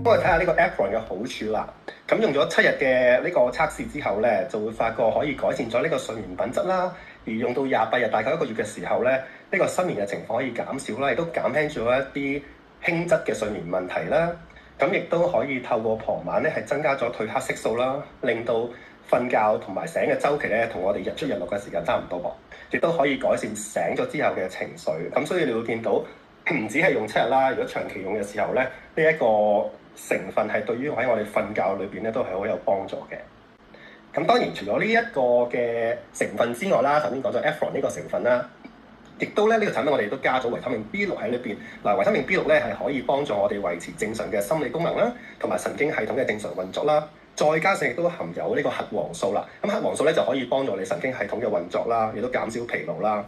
我哋睇下呢個 Aphron 嘅好處啦。咁用咗7日嘅呢個測試之後咧，就會發覺可以改善咗呢個睡眠品質啦。而用到28日，大概1個月嘅時候咧，呢個失眠嘅情況可以減少啦，亦都減輕咗一啲輕質嘅睡眠問題啦。咁亦都可以透過傍晚咧係增加咗褪黑色素啦，令到瞓覺同埋醒嘅週期咧同我哋日出日落嘅時間差唔多噃。亦都可以改善醒咗之後嘅情緒。咁所以你會見到唔止係用7日啦，如果長期用嘅時候咧，呢一個成分係對於喺我哋瞓覺裏邊咧都係好有幫助嘅。咁當然除咗呢一個嘅成分之外啦，頭先講咗 Aphron 呢個成分啦，亦都咧呢個產品我哋都加咗維他命 B6喺裏邊。維他命 B6咧係可以幫助我哋維持正常嘅心理功能啦，同埋神經系統嘅正常運作啦。再加上亦都含有呢個核黃素啦，咁核黃素咧就可以幫助你神經系統嘅運作啦，亦都減少疲勞啦。